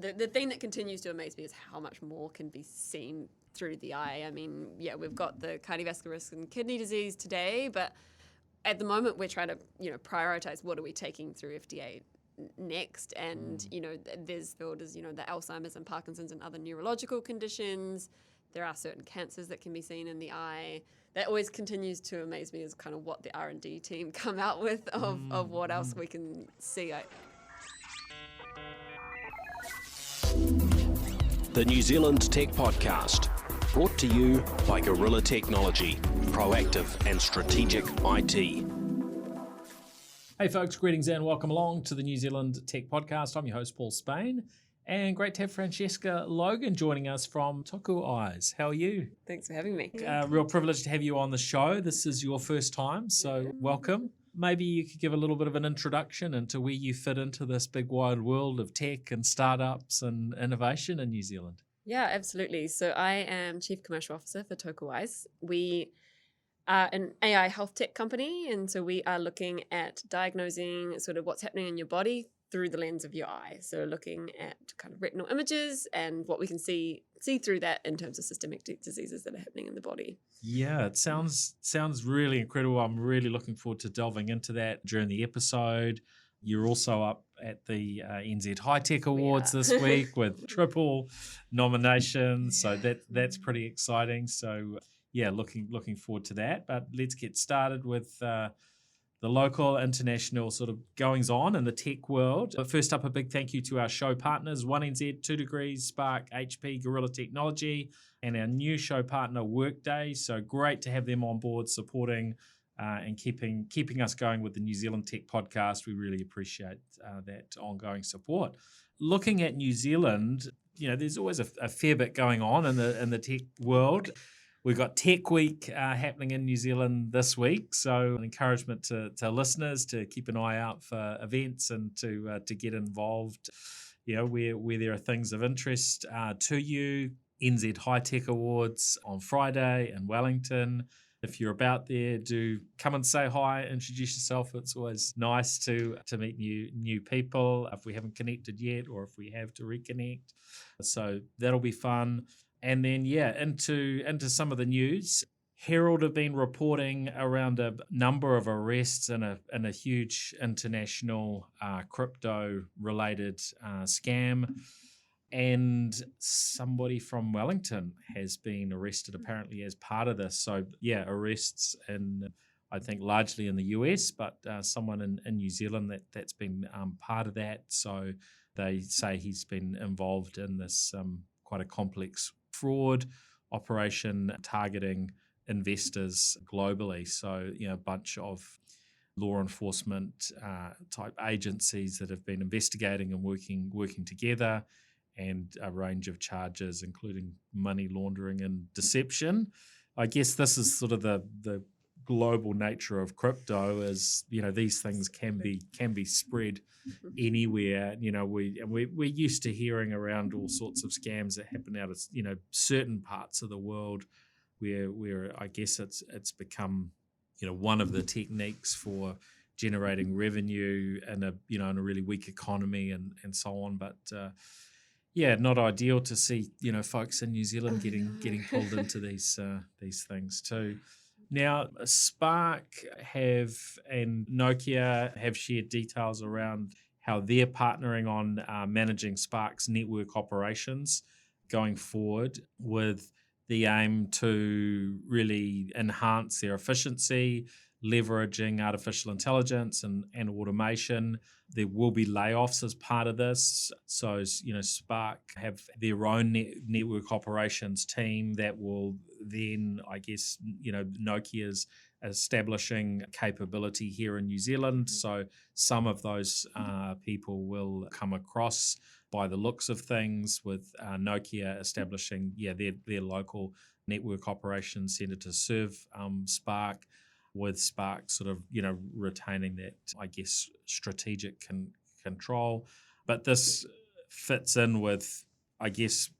the thing that continues to amaze me is how much more can be seen through the eye. I mean, yeah, we've got the cardiovascular risk and kidney disease today, but at the moment we're trying to, prioritize what are we taking through FDA next. And, there's field as, the Alzheimer's and Parkinson's and other neurological conditions. There are certain cancers that can be seen in the eye. That always continues to amaze me is kind of what the R&D team come out with of what else we can see. The New Zealand Tech Podcast, brought to you by Gorilla Technology, proactive and strategic IT. Hey folks, greetings and welcome along to the New Zealand Tech Podcast. I'm your host, Paul Spain, and great to have Francesca Logan joining us from Toku Eyes. How are you? Thanks for having me. Real privilege to have you on the show. This is your first time, so welcome. Maybe you could give a little bit of an introduction into where you fit into this big wide world of tech and startups and innovation in New Zealand. Yeah, absolutely. So I am Chief Commercial Officer for Toku Eyes. We are an AI health tech company, and so we are looking at diagnosing sort of what's happening in your body through the lens of your eye. So looking at kind of retinal images and what we can see through that in terms of systemic diseases that are happening in the body. Yeah, it sounds really incredible. I'm really looking forward to delving into that during the episode. You're also up at the NZ High Tech Awards this week with triple nominations, so that's pretty exciting. So yeah, looking forward to that. But let's get started with the local, international sort of goings on in the tech world. But first up, a big thank you to our show partners, 1NZ, 2 Degrees, Spark, HP, Gorilla Technology, and our new show partner, Workday. So great to have them on board supporting and keeping us going with the New Zealand Tech Podcast. We really appreciate that ongoing support. Looking at New Zealand, there's always a fair bit going on in the tech world. We've got Tech Week happening in New Zealand this week, so an encouragement to listeners to keep an eye out for events and to get involved. Where there are things of interest to you. NZ High Tech Awards on Friday in Wellington. If you're about there, do come and say hi, introduce yourself. It's always nice to meet new people if we haven't connected yet, or if we have to reconnect. So that'll be fun. And then, into some of the news. Herald have been reporting around a number of arrests in a huge international crypto-related scam. And somebody from Wellington has been arrested apparently as part of this. So, arrests I think largely in the US, but someone in New Zealand that's been part of that. So they say he's been involved in this quite a complex fraud operation targeting investors globally. So, a bunch of law enforcement type agencies that have been investigating and working together, and a range of charges, including money laundering and deception. I guess this is sort of the global nature of crypto, is these things can be spread anywhere. We're used to hearing around all sorts of scams that happen out of certain parts of the world where I guess it's become one of the techniques for generating revenue in a really weak economy and so on. But not ideal to see folks in New Zealand getting pulled into these things too. Now, Spark and Nokia have shared details around how they're partnering on managing Spark's network operations going forward, with the aim to really enhance their efficiency, leveraging artificial intelligence and automation. There will be layoffs as part of this. So, Spark have their own network operations team that will then, I guess, Nokia's establishing capability here in New Zealand. So some of those people will come across by the looks of things, with Nokia establishing their local network operations centre to serve Spark, with Spark sort of retaining that, I guess, strategic control. But this fits in with, I guess,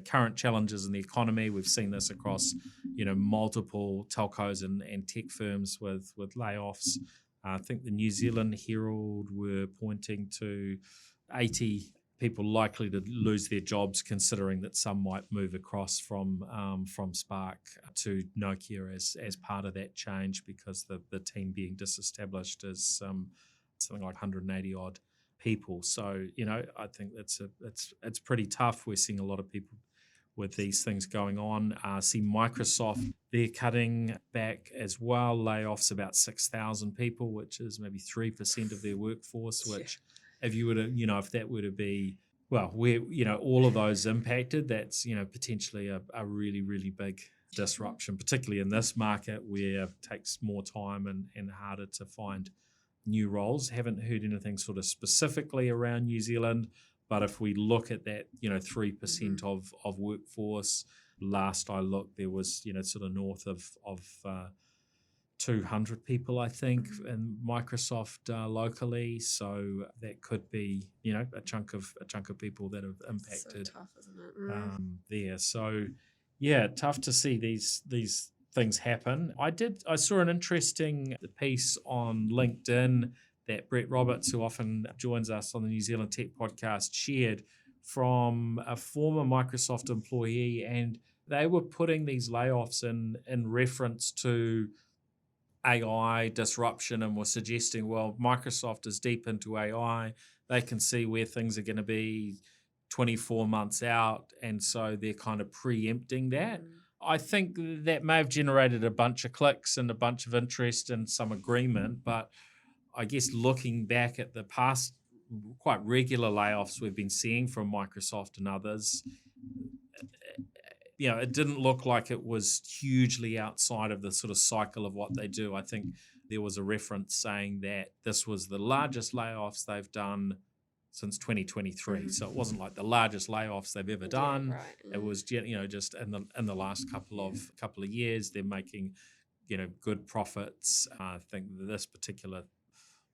current challenges in the economy. We've seen this across multiple telcos and tech firms with layoffs. I think the New Zealand Herald were pointing to 80 people likely to lose their jobs, considering that some might move across from Spark to Nokia as part of that change, because the team being disestablished is something like 180 odd people. So I think it's pretty tough. We're seeing a lot of people with these things going on. See Microsoft, they're cutting back as well, layoffs about 6,000 people, which is maybe 3% of their workforce, which if you were to, if that were to be, well, where, all of those impacted, that's, potentially a really, really big disruption, particularly in this market where it takes more time and harder to find new roles. Haven't heard anything sort of specifically around New Zealand, but if we look at that, 3% of workforce, last I looked, there was, sort of north of 200 people, I think, in Microsoft locally. So that could be, a chunk of people that have impacted. So tough, isn't it? There. So yeah, tough to see these things happen. I saw an interesting piece on LinkedIn that Brett Roberts, who often joins us on the New Zealand Tech podcast, shared from a former Microsoft employee, and they were putting these layoffs in reference to AI disruption, and were suggesting, well, Microsoft is deep into AI. They can see where things are going to be 24 months out, and so they're kind of preempting that. I think that may have generated a bunch of clicks and a bunch of interest and some agreement, but I guess looking back at the past quite regular layoffs we've been seeing from Microsoft and others, it didn't look like it was hugely outside of the sort of cycle of what they do. I think there was a reference saying that this was the largest layoffs they've done since 2023. So it wasn't like the largest layoffs they've ever done. Yeah, right. It was just in the last couple of years, they're making good profits. I think this particular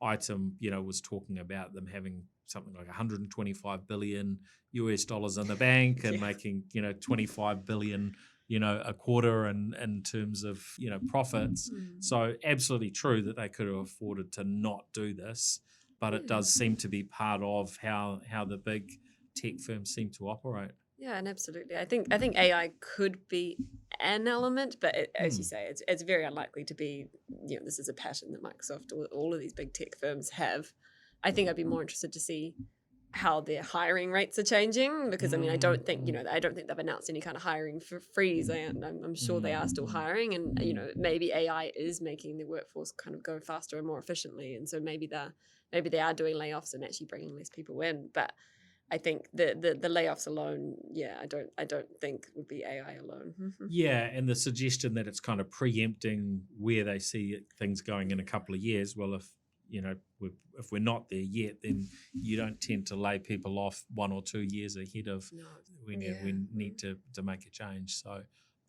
item was talking about them having something like 125 billion US dollars in the bank and making 25 billion a quarter in terms of profits. So absolutely true that they could have afforded to not do this, but it does seem to be part of how the big tech firms seem to operate. Yeah, and absolutely. I think AI could be an element, but as you say, it's very unlikely to be. This is a pattern that Microsoft or all of these big tech firms have. I think I'd be more interested to see how their hiring rates are changing, because I don't think they've announced any kind of hiring freeze. I'm sure they are still hiring, and maybe AI is making the workforce kind of go faster and more efficiently, and so maybe they are doing layoffs and actually bringing less people in, but. I think the layoffs alone, I don't think would be AI alone. Yeah, and the suggestion that it's kind of preempting where they see things going in a couple of years. Well, if we're not there yet, then you don't tend to lay people off 1 or 2 years ahead of when we need to make a change. So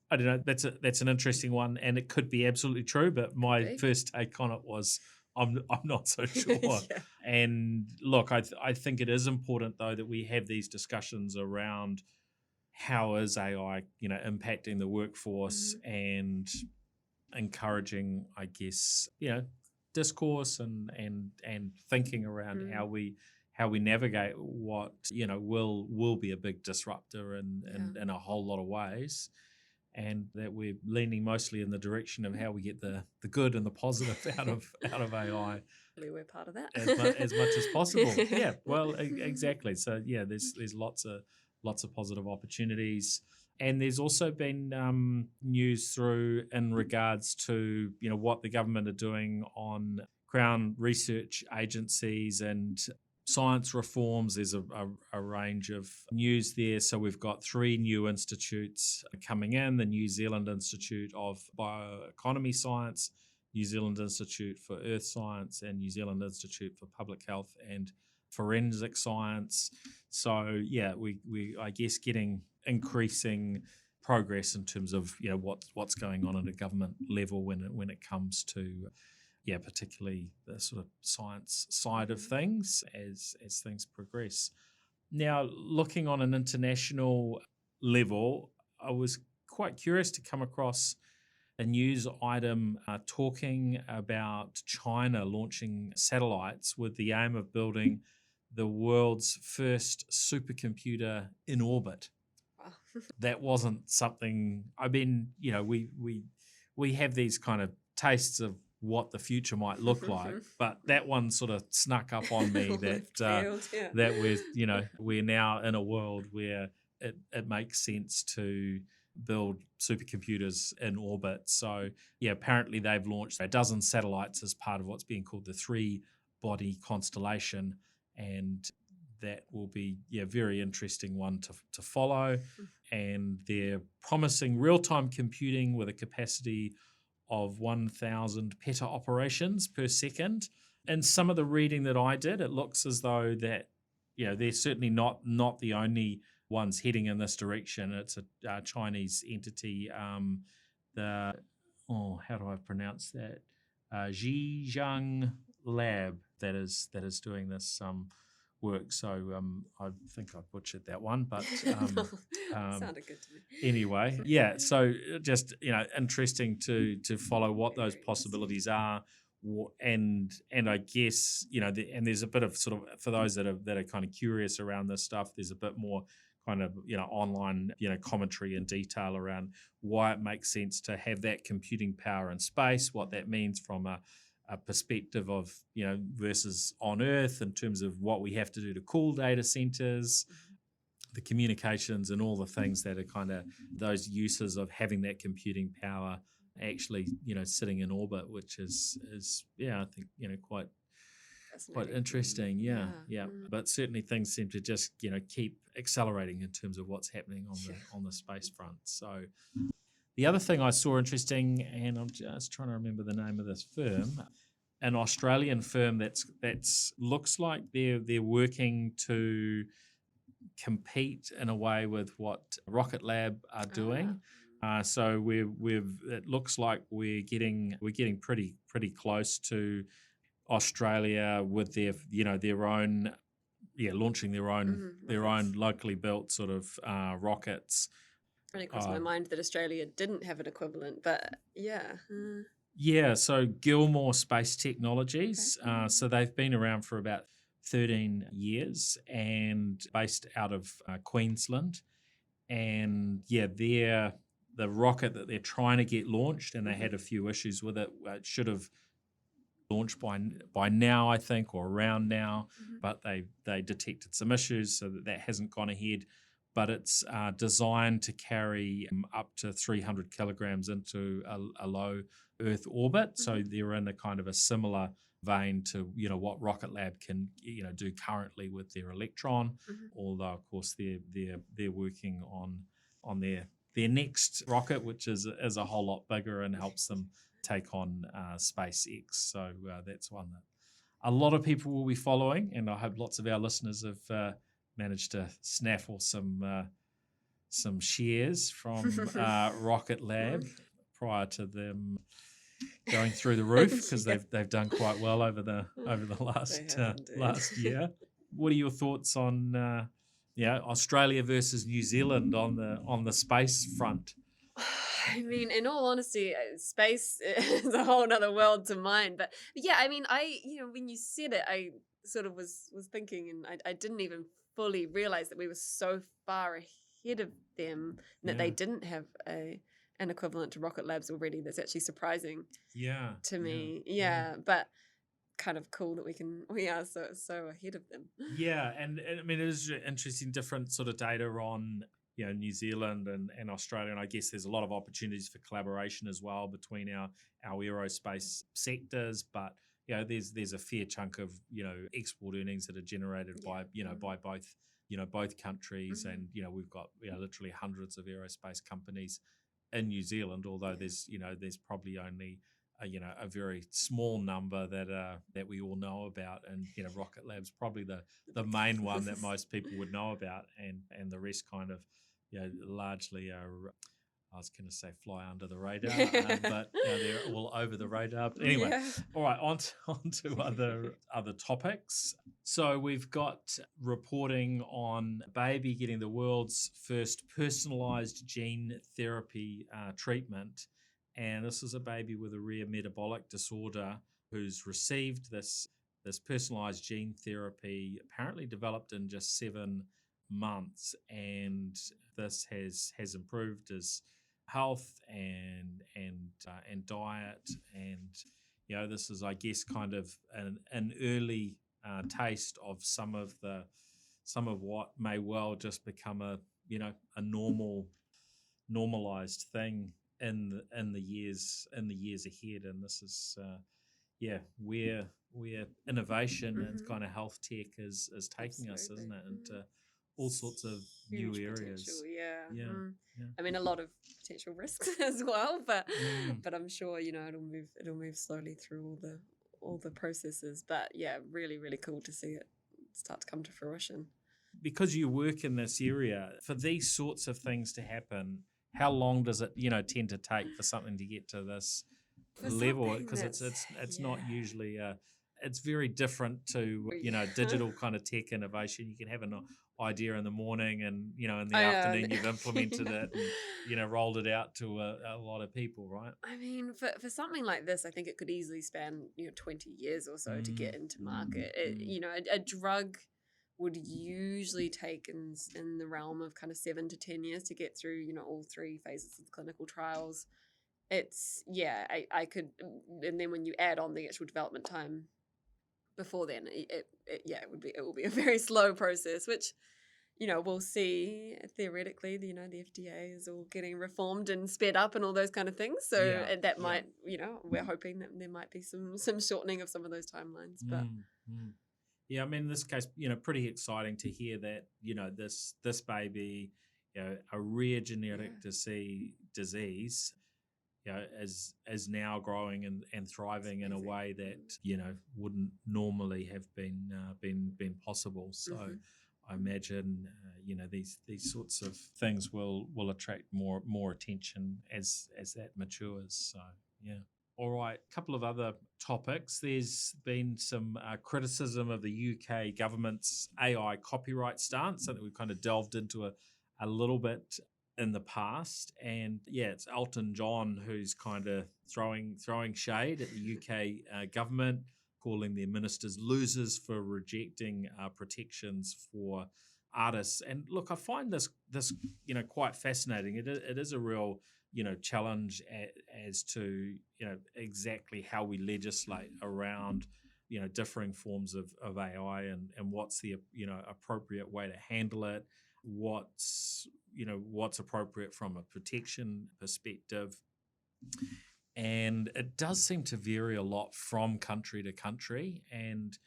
I don't know. That's an interesting one, and it could be absolutely true. But my first take on it was, I'm not so sure. And look, I think it is important though that we have these discussions around how is AI, impacting the workforce and encouraging, I guess, discourse and thinking around how we navigate what will be a big disruptor in a whole lot of ways. And that we're leaning mostly in the direction of how we get the good and the positive out of AI. We're part of that as much as possible. Yeah, well, exactly. So yeah, there's lots of positive opportunities, and there's also been news through in regards to what the government are doing on Crown research agencies and science reforms. There's a range of news there. So we've got 3 new institutes coming in: the New Zealand Institute of Bioeconomy Science, New Zealand Institute for Earth Science, and New Zealand Institute for Public Health and Forensic Science. So yeah, we I guess getting increasing progress in terms of what's going on at a government level when it comes to particularly the sort of science side of things as things progress. Now, looking on an international level, I was quite curious to come across a news item talking about China launching satellites with the aim of building the world's first supercomputer in orbit. Wow. That wasn't something. I mean, we have these kind of tastes of what the future might look like, but that one sort of snuck up on me Left field, yeah. that we're now in a world where it makes sense to build supercomputers in orbit. So apparently they've launched a dozen satellites as part of what's being called the three-body constellation, and that will be a very interesting one to follow. And they're promising real-time computing with a capacity of 1,000 peta operations per second. And some of the reading that I did, it looks as though that they're certainly not the only ones heading in this direction. It's a Chinese entity. How do I pronounce that? Zhejiang Lab that is doing this work. So I think I butchered that one, but Sounded good to me. Anyway, so just interesting to follow what those possibilities are, and I guess and there's a bit of sort of, for those that are kind of curious around this stuff, there's a bit more kind of online commentary and detail around why it makes sense to have that computing power in space, what that means from a perspective of versus on Earth in terms of what we have to do to cool data centers, the communications and all the things that are kind of those uses of having that computing power actually sitting in orbit, which is I think quite interesting. Yeah. But certainly things seem to just keep accelerating in terms of what's happening on the space front. So the other thing I saw interesting, and I'm just trying to remember the name of this firm, an Australian firm that's looks like they're working to compete in a way with what Rocket Lab are doing. So it looks like we're getting pretty close to Australia with their own launching their own locally built sort of rockets. Really crossed my mind that Australia didn't have an equivalent, but yeah. So Gilmore Space Technologies. Okay. So they've been around for about 13 years and based out of Queensland. And the rocket that they're trying to get launched, and they had a few issues with it. It should have launched by now, I think, or around now, but they detected some issues, so that hasn't gone ahead. But it's designed to carry up to 300 kilograms into a low Earth orbit. So they're in a kind of a similar vein to what Rocket Lab can do currently with their Electron. Although of course they're working on their next rocket, which is a whole lot bigger and helps them take on SpaceX. So that's one that a lot of people will be following, and I hope lots of our listeners have managed to snaffle some shares from Rocket Lab prior to them going through the roof, because they've done quite well over the last year. What are your thoughts on Australia versus New Zealand on the space front? I mean, in all honesty, space is a whole other world to mine. But yeah, I mean, when you said it, I sort of was thinking, and I didn't even fully realize that we were so far ahead of them, and that they didn't have an equivalent to Rocket Labs already. That's actually surprising to me. Yeah, but kind of cool that we are so ahead of them. Yeah, and I mean, it is interesting, different sort of data on New Zealand and Australia, and I guess there's a lot of opportunities for collaboration as well between our aerospace sectors. But there's a fair chunk of export earnings that are generated by by both countries, and we've got literally hundreds of aerospace companies in New Zealand. Although there's probably only a very small number that we all know about, and Rocket Lab's probably the main one that most people would know about, and the rest kind of largely are, I was going to say fly under the radar, but they're all over the radar. But anyway, all right, on to other topics. So we've got reporting on a baby getting the world's first personalised gene therapy treatment. And this is a baby with a rare metabolic disorder who's received this this personalized gene therapy apparently developed in just 7 months, and this has improved his health and diet, and this is, I guess, kind of an early taste of some of what may well just become a normalized thing in the years ahead. And this is where innovation and kind of health tech is taking us, isn't it, into all sorts of Huge new areas. potential, yeah. Yeah, yeah. I mean, a lot of potential risks as well, but Mm. but I'm sure it'll move slowly through all the processes. But yeah, really really cool to see it start to come to fruition. Because you work in this area, for these sorts of things to happen, how long does it tend to take for something to get to this For level? something Because it's not yeah. usually it's very different to digital kind of tech innovation. You can have an idea in the morning, and in the afternoon you've implemented it and rolled it out to a lot of people, right? I mean, for something like this, I think it could easily span 20 years or so to get into market. A drug would usually take in the realm of kind of 7 to 10 years to get through all 3 phases of the clinical trials. It's I could, and then when you add on the actual development time before then, it will be a very slow process, which we'll see. Theoretically, the FDA is all getting reformed and sped up and all those kind of things. So and that might, we're hoping that there might be some shortening of some of those timelines. But yeah, I mean, in this case, pretty exciting to hear that this baby, a rare genetic disease, is now growing and thriving in a way that wouldn't normally have been possible. So I imagine these sorts of things will attract more attention as that matures. So yeah. All right, a couple of other topics. There's been some criticism of the UK government's AI copyright stance, something we've kind of delved into a little bit in the past. And yeah, it's Elton John who's kind of throwing shade at the UK government, calling their ministers losers for rejecting protections for artists. And look, I find this quite fascinating. It is a real challenge as to exactly how we legislate around differing forms of AI and what's the appropriate way to handle it, what's appropriate from a protection perspective. And it does seem to vary a lot from country to country. And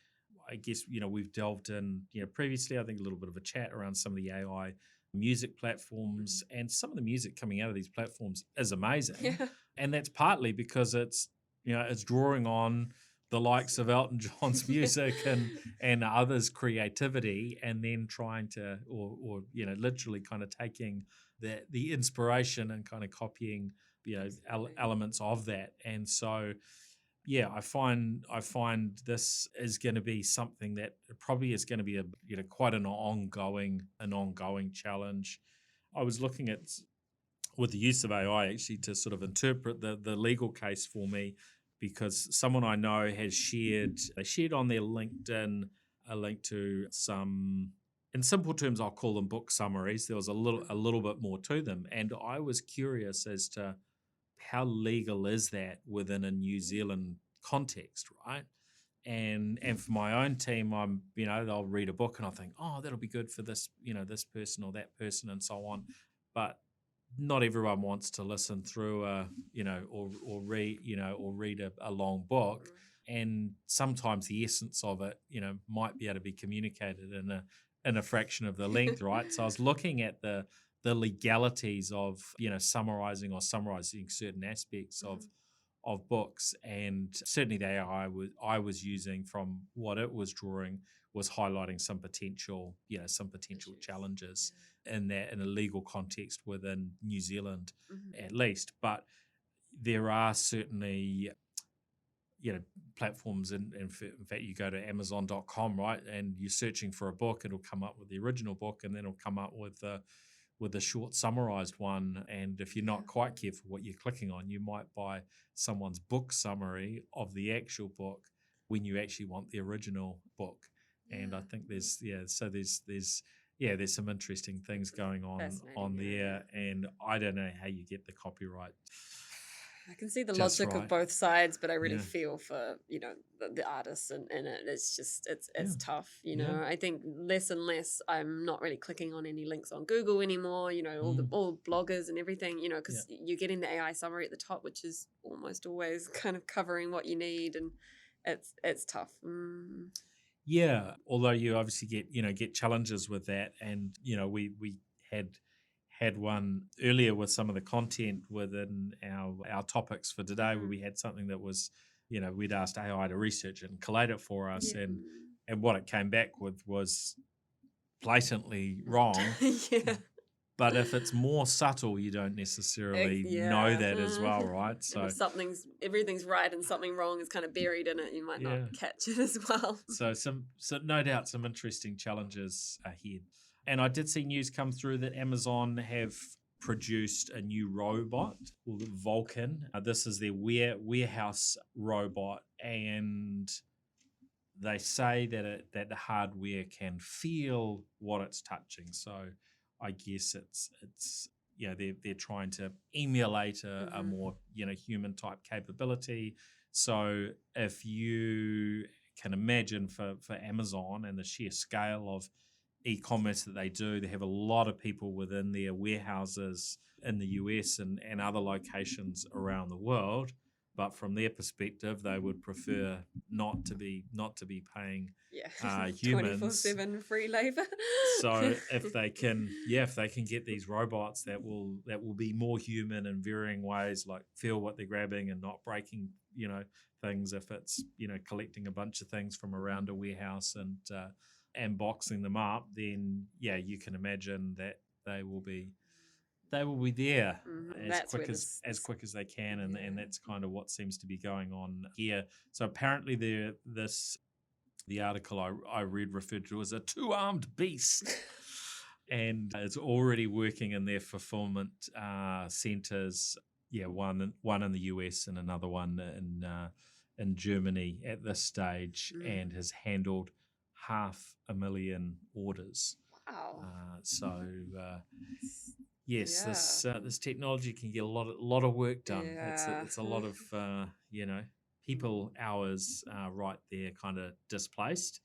I guess we've delved in previously, I think, a little bit of a chat around some of the AI music platforms, and some of the music coming out of these platforms is amazing. And that's partly because it's drawing on the likes of Elton John's music and others' creativity, and then trying to or literally kind of taking the inspiration and kind of copying elements of that. And so yeah, I find this is going to be something that probably is going to be quite an ongoing challenge. I was looking at with the use of AI actually to sort of interpret the legal case for me, because someone I know has shared on their LinkedIn a link to some, in simple terms I'll call them book summaries. There was a little bit more to them, and I was curious as to how legal is that within a New Zealand context, right? And for my own team, I'm they'll read a book and I think, oh, that'll be good for this this person or that person and so on, but not everyone wants to listen through or read a long book, and sometimes the essence of it might be able to be communicated in a fraction of the length, right? So I was looking at the legalities of summarizing certain aspects of books, and certainly the AI I was using from what it was drawing was highlighting some potential challenges in a legal context within New Zealand at least. But there are certainly platforms, in fact you go to Amazon.com, right, and you're searching for a book, it'll come up with the original book, and then it'll come up with a short summarized one. And if you're not quite careful what you're clicking on, you might buy someone's book summary of the actual book, when you actually want the original book. And I think there's some interesting things going on there. And I don't know how you get the copyright. I can see the Just logic right. of both sides, but I really Yeah. feel for, the artists in it. It's just, it's Yeah. tough, Yeah. I think less and less I'm not really clicking on any links on Google anymore, all bloggers and everything, because you're getting the AI summary at the top, which is almost always kind of covering what you need, and it's tough. Yeah, although you obviously get challenges with that, and we had one earlier with some of the content within our topics for today, where we had something that was, we'd asked AI to research it and collate it for us, and what it came back with was blatantly wrong. Yeah. But if it's more subtle, you don't necessarily know that as well, right? So if everything's right and something wrong is kind of buried in it, you might not catch it as well. So no doubt some interesting challenges ahead. And I did see news come through that Amazon have produced a new robot called Vulcan. This is their warehouse robot, and they say that the hardware can feel what it's touching. So I guess it's they're trying to emulate a more human type capability. So if you can imagine for Amazon and the sheer scale of e-commerce that they do, they have a lot of people within their warehouses in the US and other locations around the world. But from their perspective, they would prefer not to be paying humans 24/7 free labor. So if they can get these robots that will be more human in varying ways, like feel what they're grabbing and not breaking things, if it's collecting a bunch of things from around a warehouse and boxing them up, then you can imagine that they will be there as quick as they can, and that's kind of what seems to be going on here. So apparently the article I read referred to as a two-armed beast, and it's already working in their fulfillment centers. One in the US and another one in Germany at this stage, and has handled 500,000 orders. Wow. Yes, this technology can get a lot of work done. Yeah. It's a lot of people hours right there kind of displaced.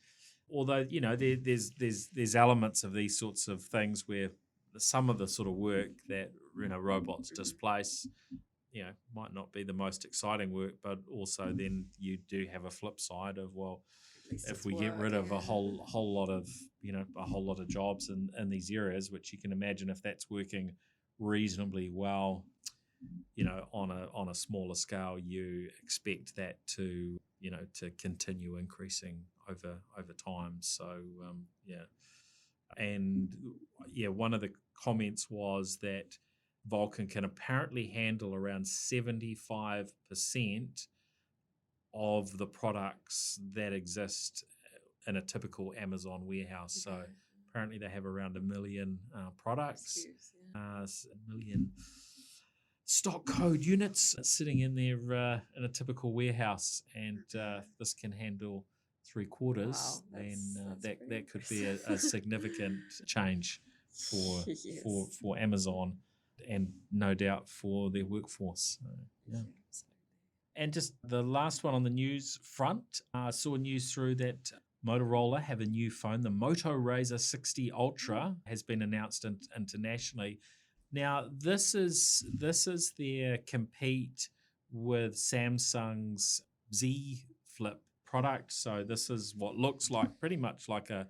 Although there's elements of these sorts of things where some of the sort of work that robots displace might not be the most exciting work, but also then you do have a flip side of, well, if we get rid of a whole lot of jobs in these areas, which you can imagine if that's working reasonably well, on a smaller scale, you expect that to continue increasing over time. So one of the comments was that Vulcan can apparently handle around 75% of the products that exist in a typical Amazon warehouse. Okay. So apparently they have around 1 million products, 1 million stock code units sitting in there in a typical warehouse, and this can handle 3/4. Wow, and that could be a significant change for Amazon, and no doubt for their workforce. So, And just the last one on the news front, I saw news through that Motorola have a new phone. The Moto Razr 60 Ultra has been announced internationally. Now, this is their compete with Samsung's Z Flip product. So this is what looks like pretty much like a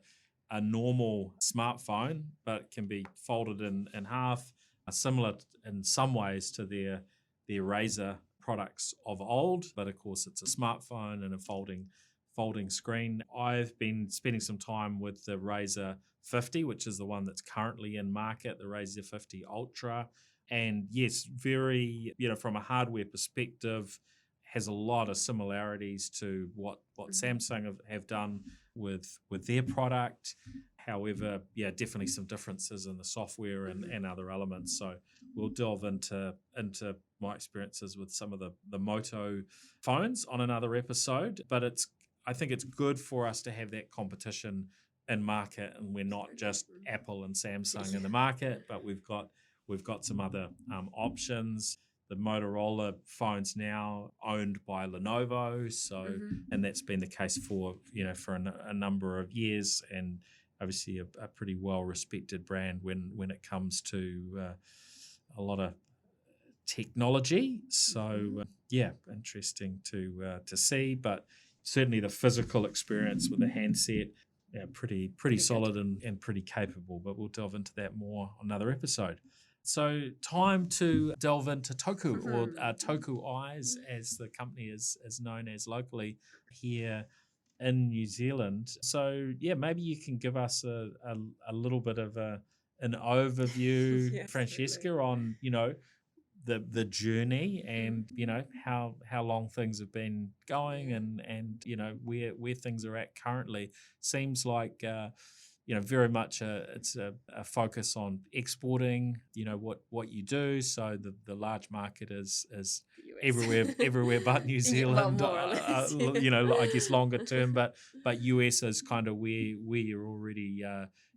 normal smartphone, but it can be folded in half, similar in some ways to their Razr products of old, but of course it's a smartphone and a folding screen. I've been spending some time with the Razr 50, which is the one that's currently in market, the Razr 50 Ultra. And yes, very, from a hardware perspective, has a lot of similarities to what Samsung have done with their product. However, definitely some differences in the software and other elements. So we'll delve into my experiences with some of the Moto phones on another episode. But I think it's good for us to have that competition in market, and we're not just Apple and Samsung in the market, but we've got some other options. The Motorola phone's now owned by Lenovo, so and that's been the case for a number of years, and obviously a pretty well respected brand when it comes to a lot of technology. So interesting to see, but certainly the physical experience with the handset, pretty solid and pretty capable. But we'll delve into that more on another episode. So time to delve into Toku, or Toku Eyes, as the company is known as locally here in New Zealand. So maybe you can give us a little bit of an overview, Yes, Francesca, certainly. on the journey, and how long things have been going, and where things are at currently. Seems like very much it's a focus on exporting, what you do. So the large market is everywhere but New Zealand. More or less, I guess longer term, but US is kind of where you're already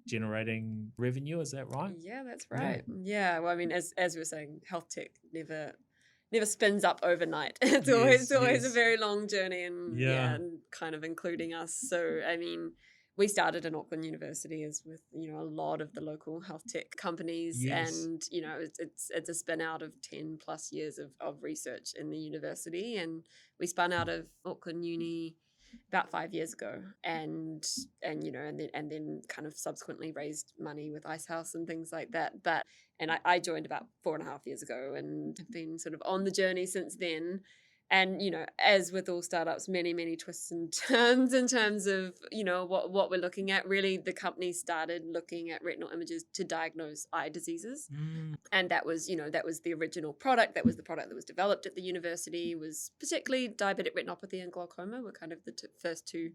generating revenue. Is that right? Yeah, that's right. Yeah. Well, I mean, as we were saying, health tech never spins up overnight. It's always a very long journey, and and kind of including us. So I mean, we started in Auckland University as with a lot of the local health tech companies, and it's a spin out of 10 plus years of research in the university, and we spun out of Auckland Uni about 5 years ago, and then kind of subsequently raised money with Icehouse and things like that. And I joined about 4.5 years ago, and have been sort of on the journey since then. And as with all startups, many twists and turns in terms of what we're looking at. Really, the company started looking at retinal images to diagnose eye diseases, and that was the original product. That was the product that was developed at the university. Was particularly diabetic retinopathy and glaucoma were kind of the first two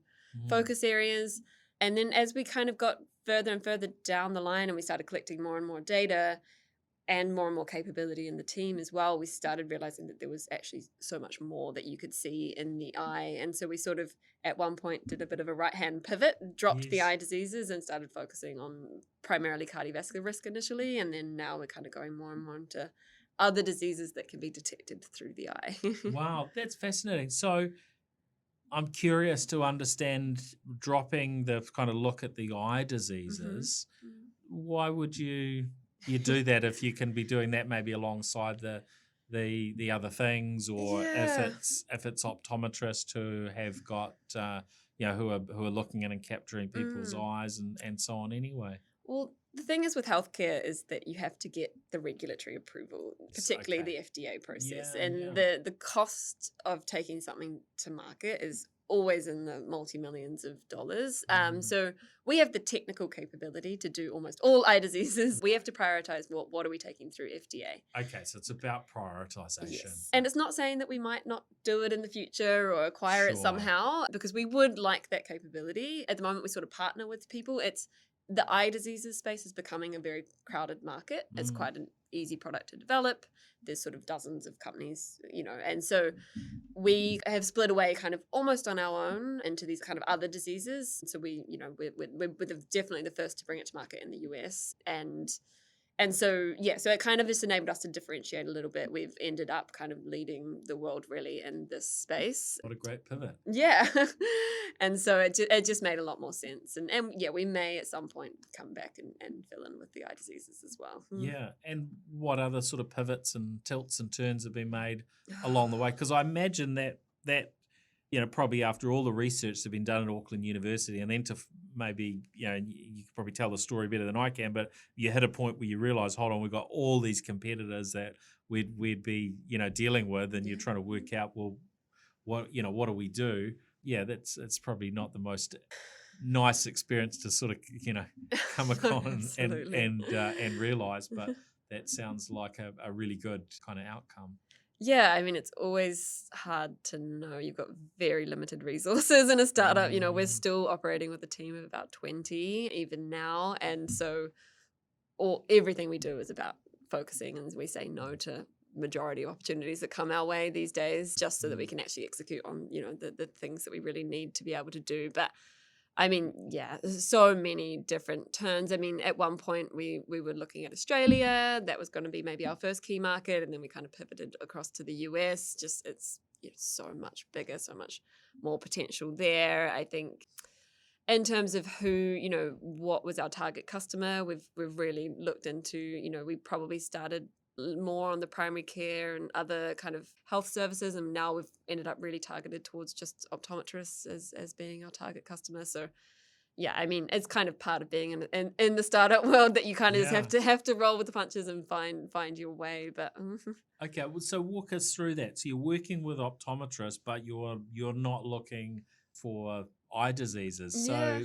focus areas. And then as we kind of got further and further down the line, and we started collecting more and more data, and more capability in the team as well, we started realizing that there was actually so much more that you could see in the eye. And so we sort of, at one point, did a bit of a right-hand pivot, dropped the eye diseases, and started focusing on primarily cardiovascular risk initially. And then now we're kind of going more and more into other diseases that can be detected through the eye. Wow, that's fascinating. So I'm curious to understand, dropping the kind of look at the eye diseases, why would you do that if you can be doing that maybe alongside the other things, or if it's optometrists who have got who are looking in and capturing people's eyes and so on anyway? Well, the thing is with healthcare is that you have to get the regulatory approval, particularly the FDA process. The cost of taking something to market is always in the multi-millions of dollars. So we have the technical capability to do almost all eye diseases. We have to prioritize what are we taking through FDA. Okay, so it's about prioritization. Yes. And it's not saying that we might not do it in the future or acquire it somehow, because we would like that capability. At the moment, we sort of partner with people. The eye diseases space is becoming a very crowded market. It's quite an easy product to develop. There's sort of dozens of companies, and so we have split away kind of almost on our own into these kind of other diseases. So we're definitely the first to bring it to market in the US. And so it kind of just enabled us to differentiate a little bit. We've ended up kind of leading the world really in this space. What a great pivot. Yeah. And so it just made a lot more sense. And we may at some point come back and fill in with the eye diseases as well. Yeah. And what other sort of pivots and tilts and turns have been made along the way? Because I imagine that probably after all the research that's been done at Auckland University, and then to maybe, you could probably tell the story better than I can, but you hit a point where you realise, hold on, we've got all these competitors that we'd be, dealing with, and you're trying to work out, well, what do we do? Yeah, it's probably not the most nice experience to sort of, come upon and realise, but that sounds like a really good kind of outcome. Yeah, I mean, it's always hard to know. You've got very limited resources in a startup. We're still operating with a team of about 20 even now. And so everything we do is about focusing, and we say no to majority of opportunities that come our way these days, just so that we can actually execute on, the things that we really need to be able to do. But I mean, yeah, there's so many different turns. I mean, at one point we were looking at Australia. That was going to be maybe our first key market, and then we kind of pivoted across to the US. Just it's so much bigger, so much more potential there. I think in terms of who, what was our target customer, we've really looked into, we probably started more on the primary care and other kind of health services, and now we've ended up really targeted towards just optometrists as being our target customer. So yeah, I mean, it's kind of part of being in the startup world that you kind of just have to roll with the punches and find your way. But okay, well, so walk us through that. So you're working with optometrists, but you're not looking for eye diseases. So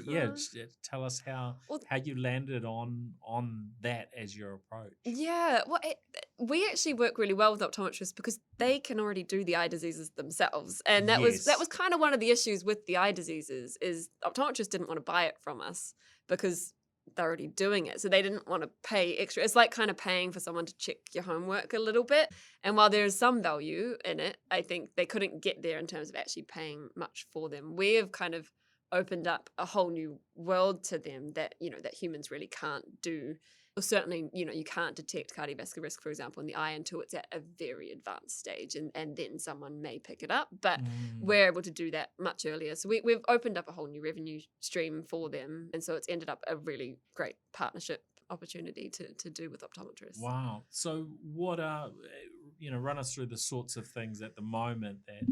tell us how you landed on that as your approach. Yeah, well, we actually work really well with optometrists because they can already do the eye diseases themselves, and that was kind of one of the issues with the eye diseases is optometrists didn't want to buy it from us because they're already doing it, so they didn't want to pay extra. It's like kind of paying for someone to check your homework a little bit, and while there is some value in it, I think they couldn't get there in terms of actually paying much for them. We have kind of opened up a whole new world to them that that humans really can't do. Well, certainly, you can't detect cardiovascular risk, for example, in the eye until it's at a very advanced stage, and then someone may pick it up. But we're able to do that much earlier. So we've opened up a whole new revenue stream for them. And so it's ended up a really great partnership opportunity to do with optometrists. Wow. So what are, run us through the sorts of things at the moment that,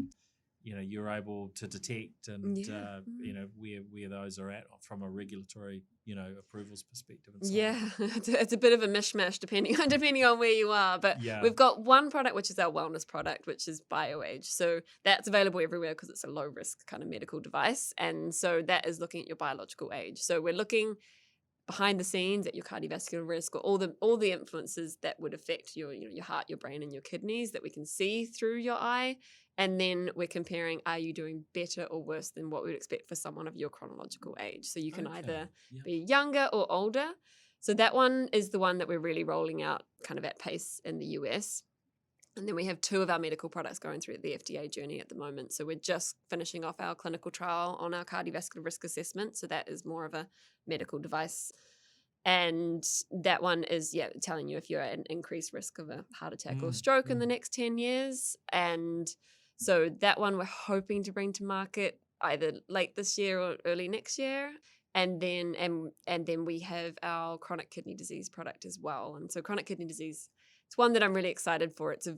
you're able to detect and, where those are at from a regulatory, approvals perspective. And so on. It's a bit of a mishmash depending on where you are. But we've got one product, which is our wellness product, which is BioAge. So that's available everywhere because it's a low risk kind of medical device. And so that is looking at your biological age. So we're looking behind the scenes at your cardiovascular risk or all the influences that would affect your heart, your brain, and your kidneys that we can see through your eye. And then we're comparing, are you doing better or worse than what we would expect for someone of your chronological age? So you can either be younger or older. So that one is the one that we're really rolling out kind of at pace in the US. And then we have 2 of our medical products going through the FDA journey at the moment. So we're just finishing off our clinical trial on our cardiovascular risk assessment. So that is more of a medical device. And that one is, telling you if you're at an increased risk of a heart attack or stroke in the next 10 years. And so that one we're hoping to bring to market either late this year or early next year. And then we have our chronic kidney disease product as well. And so chronic kidney disease, it's one that I'm really excited for. It's a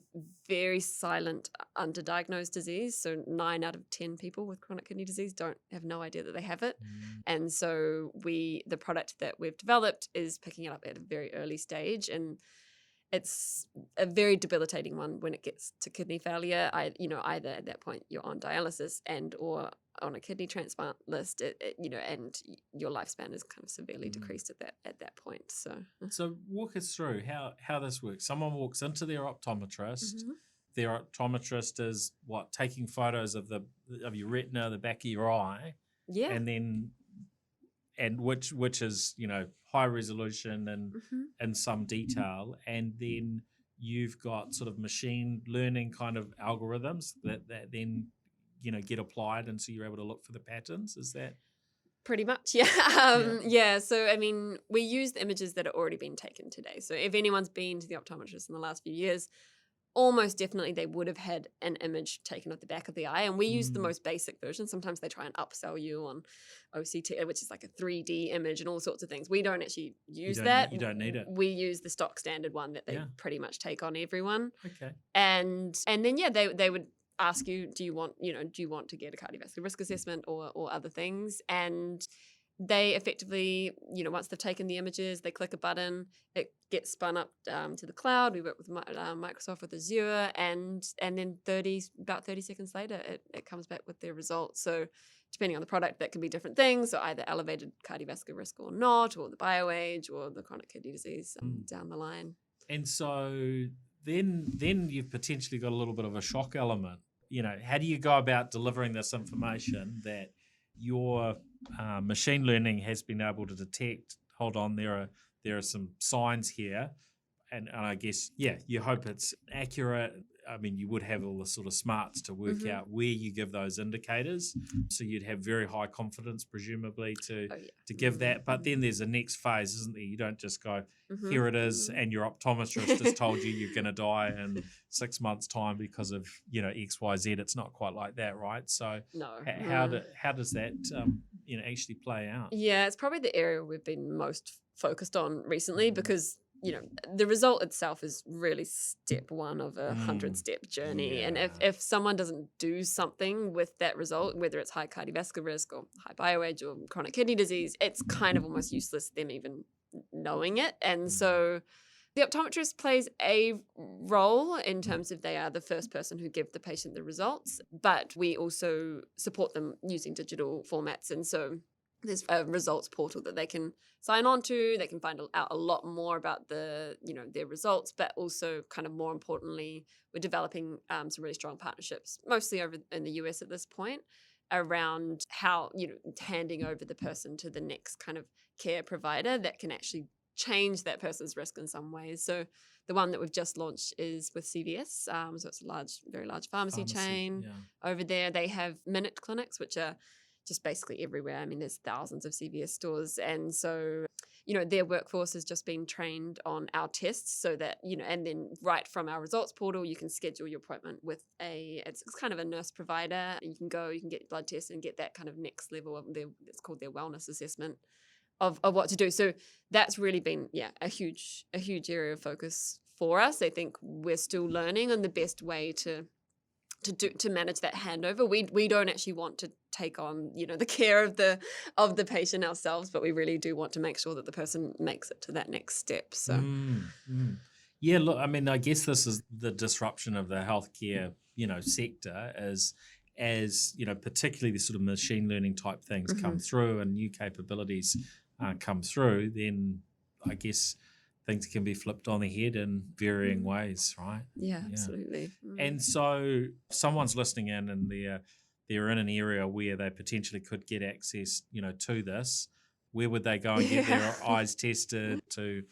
very silent, underdiagnosed disease. So 9 out of 10 people with chronic kidney disease have no idea that they have it. And so the product that we've developed is picking it up at a very early stage. And it's a very debilitating one when it gets to kidney failure. Either at that point you're on dialysis and or on a kidney transplant list, and your lifespan is kind of severely decreased at that point. So walk us through how this works. Someone walks into their optometrist. Their optometrist is taking photos of your retina, the back of your eye, and which is high resolution and some detail, and then you've got sort of machine learning kind of algorithms that then get applied, and so you're able to look for the patterns. Is that pretty much? Yeah. So I mean, we use the images that are already been taken today. So if anyone's been to the optometrist in the last few years, almost definitely they would have had an image taken of the back of the eye, and we use the most basic version. Sometimes they try and upsell you on OCT, which is like a 3D image and all sorts of things. We don't actually use that. You don't need it. We use the stock standard one that they pretty much take on everyone. Okay. And then they would ask you, do you want to get a cardiovascular risk assessment or other things? And they effectively, once they've taken the images, they click a button, it gets spun up to the cloud. We work with Microsoft with Azure, and then about 30 seconds later, it comes back with their results. So depending on the product, that can be different things, so either elevated cardiovascular risk or not, or the BioAge or the chronic kidney disease down the line. And so then you've potentially got a little bit of a shock element. How do you go about delivering this information that your machine learning has been able to detect? Hold on, there are some signs here, And I guess, yeah, you hope it's accurate. I mean, you would have all the sort of smarts to work out where you give those indicators. So you'd have very high confidence, presumably, to give that. But then there's a next phase, isn't there? You don't just go, here it is, and your optometrist has told you you're going to die in 6 months' time because of, X, Y, Z. It's not quite like that, right? So No. how does that, actually play out? Yeah, it's probably the area we've been most focused on recently because the result itself is really step one of a 100-step journey. Yeah. And if someone doesn't do something with that result, whether it's high cardiovascular risk or high bioage or chronic kidney disease, it's kind of almost useless them even knowing it. And so the optometrist plays a role in terms of they are the first person who give the patient the results, but we also support them using digital formats. And so there's a results portal that they can sign on to. They can find out a lot more about their results, but also kind of more importantly, we're developing some really strong partnerships, mostly over in the US at this point, around how, handing over the person to the next kind of care provider that can actually change that person's risk in some ways. So the one that we've just launched is with CVS. So it's a very large pharmacy chain over there. They have minute clinics, which are just basically everywhere. I mean, there's thousands of CVS stores. And so, their workforce has just been trained on our tests so that, and then right from our results portal, you can schedule your appointment with it's kind of a nurse provider. You can get blood tests and get that kind of next level of it's called their wellness assessment of what to do. So that's really been, a huge area of focus for us. I think we're still learning on the best way to manage that handover. We don't actually want to take on the care of the patient ourselves, but we really do want to make sure that the person makes it to that next step. So yeah, look, I mean, I guess this is the disruption of the healthcare sector as particularly the sort of machine learning type things come through and new capabilities come through, then I guess things can be flipped on their head in varying ways, right? Yeah, absolutely. And so someone's listening in and they're in an area where they potentially could get access, to this. Where would they go and get their eyes tested to,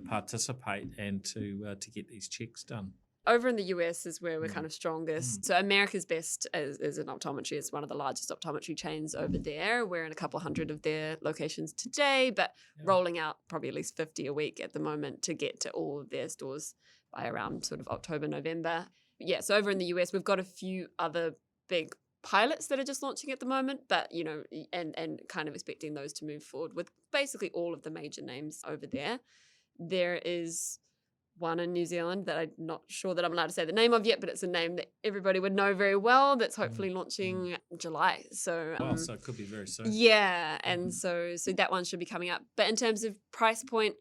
participate and to get these checks done? Over in the US is where we're kind of strongest. So America's Best is an optometry. It's one of the largest optometry chains over there. We're in a couple hundred of their locations today, but rolling out probably at least 50 a week at the moment to get to all of their stores by around sort of October, November. Yeah, so over in the US, we've got a few other big pilots that are just launching at the moment, but, and kind of expecting those to move forward with basically all of the major names over there. There is one in New Zealand that I'm not sure that I'm allowed to say the name of yet, but it's a name that everybody would know very well that's hopefully launching July. So so it could be very soon. Yeah, and so that one should be coming up. But in terms of price point,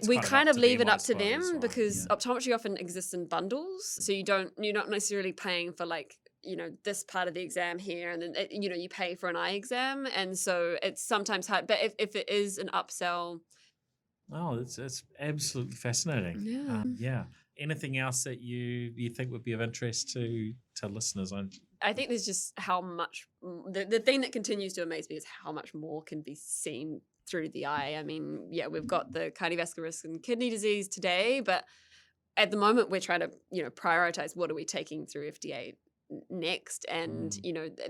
we kind of leave it up to them, right? Because optometry often exists in bundles. So you're not necessarily paying for this part of the exam here, and then you pay for an eye exam, and so it's sometimes hard. But if it is an upsell. Oh, it's absolutely fascinating. Yeah. Anything else that you think would be of interest to listeners? I think there's just how much the thing that continues to amaze me is how much more can be seen through the eye. I mean, we've got the cardiovascular risk and kidney disease today, but at the moment we're trying to prioritize what are we taking through FDA next, and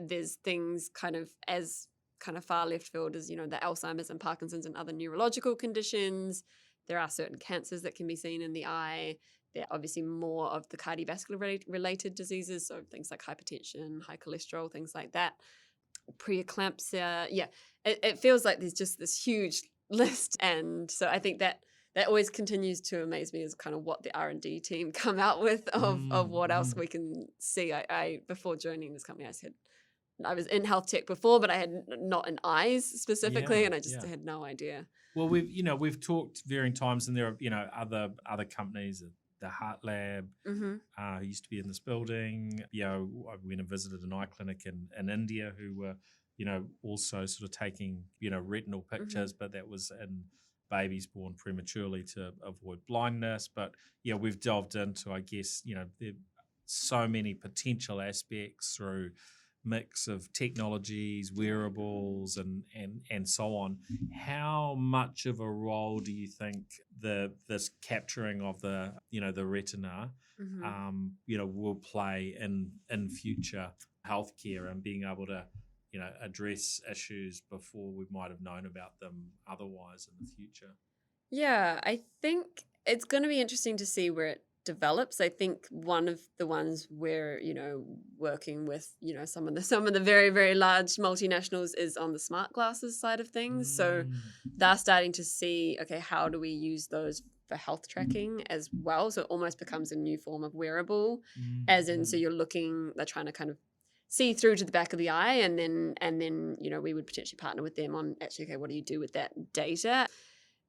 there's things kind of far left field as, the Alzheimer's and Parkinson's and other neurological conditions. There are certain cancers that can be seen in the eye. There are obviously more of the cardiovascular related diseases, so things like hypertension, high cholesterol, things like that. Preeclampsia. Yeah, it feels like there's just this huge list. And so I think that always continues to amaze me is kind of what the R&D team come out with of what else we can see. I before joining this company, I was in health tech before, but I had not in eyes specifically, and I just had no idea. Well, we've talked varying times, and there are other companies, the Heart Lab, who used to be in this building. I went and visited an eye clinic in India who were, also sort of taking, retinal pictures, but that was in babies born prematurely to avoid blindness. But we've delved into, I guess, there are so many potential aspects through mix of technologies, wearables, and so on. How much of a role do you think this capturing of the retina, will play in future healthcare and being able to, address issues before we might have known about them otherwise in the future? Yeah, I think it's going to be interesting to see where it develops. I think one of the ones where, working with, some of the very, very large multinationals is on the smart glasses side of things. So they're starting to see, okay, how do we use those for health tracking as well? So it almost becomes a new form of wearable, as in, so they're trying to kind of see through to the back of the eye, and then we would potentially partner with them on actually, okay, what do you do with that data?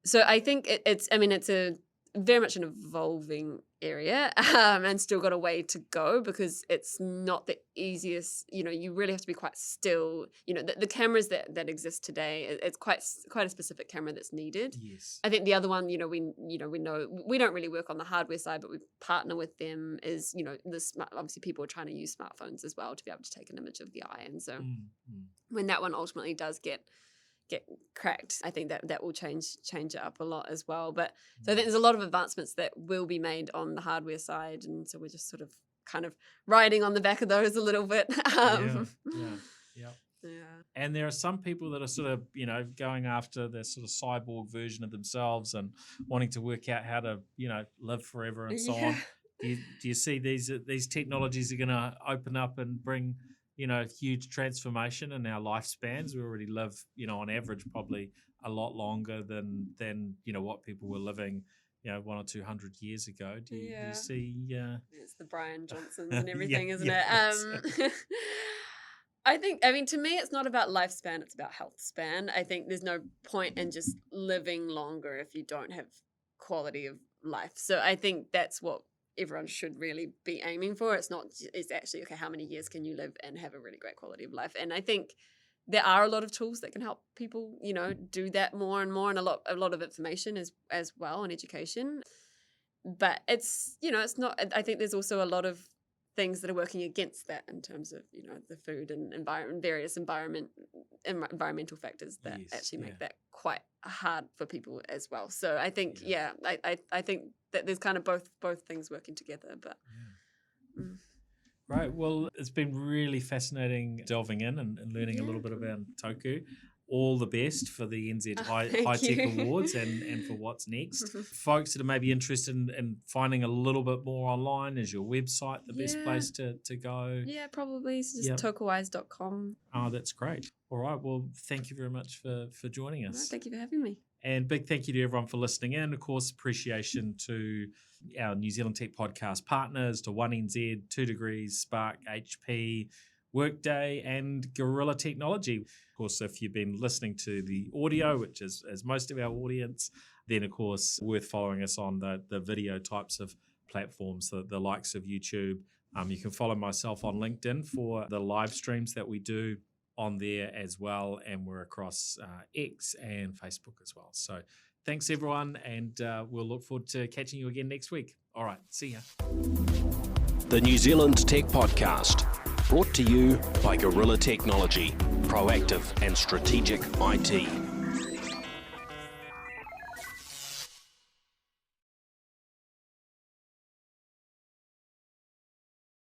So I think it's a very much an evolving area, and still got a way to go, because it's not the easiest. You really have to be quite still. The cameras that exist today, it's quite a specific camera that's needed. Yes. I think the other one, we know we don't really work on the hardware side, but we partner with them. Is obviously people are trying to use smartphones as well to be able to take an image of the eye, and so when that one ultimately does get cracked, I think that will change it up a lot as well. But so I think there's a lot of advancements that will be made on the hardware side, and so we're just sort of kind of riding on the back of those a little bit. Yeah. And there are some people that are sort of, going after the sort of cyborg version of themselves and wanting to work out how to, live forever and so on. Do you see these technologies are going to open up and bring, huge transformation in our lifespans? We already live, on average, probably a lot longer than what people were living, 100 or 200 years ago. Do you see? It's the Brian Johnsons and everything, isn't it? it? I mean, to me, it's not about lifespan; it's about health span. I think there's no point in just living longer if you don't have quality of life. So I think that's what everyone should really be aiming for. It's actually, okay, how many years can you live and have a really great quality of life? And I think there are a lot of tools that can help people, do that more and more, and a lot of information as well, and education. But it's not. I think there's also a lot of things that are working against that in terms of the food and various environmental factors that actually make that quite hard for people as well. So I think I think that there's kind of both things working together. But Right. Well, it's been really fascinating delving in and learning a little bit about Toku. All the best for the NZ High Tech Awards and for what's next. Folks that are maybe interested in finding a little bit more online, is your website the best place to go? Yeah, probably. It's just tokueyes.com. Oh, that's great. All right. Well, thank you very much for joining us. No, thank you for having me. And big thank you to everyone for listening in. Of course, appreciation to our New Zealand Tech Podcast partners, to 1NZ, 2 Degrees, Spark, HP, Workday, and Gorilla Technology. Of course, if you've been listening to the audio, which is as most of our audience, then of course worth following us on the video types of platforms, the likes of YouTube. You can follow myself on LinkedIn for the live streams that we do on there as well, and we're across X and Facebook as well. So thanks everyone, and we'll look forward to catching you again next week. All right, see ya. The New Zealand Tech Podcast, brought to you by Gorilla Technology, proactive and strategic IT.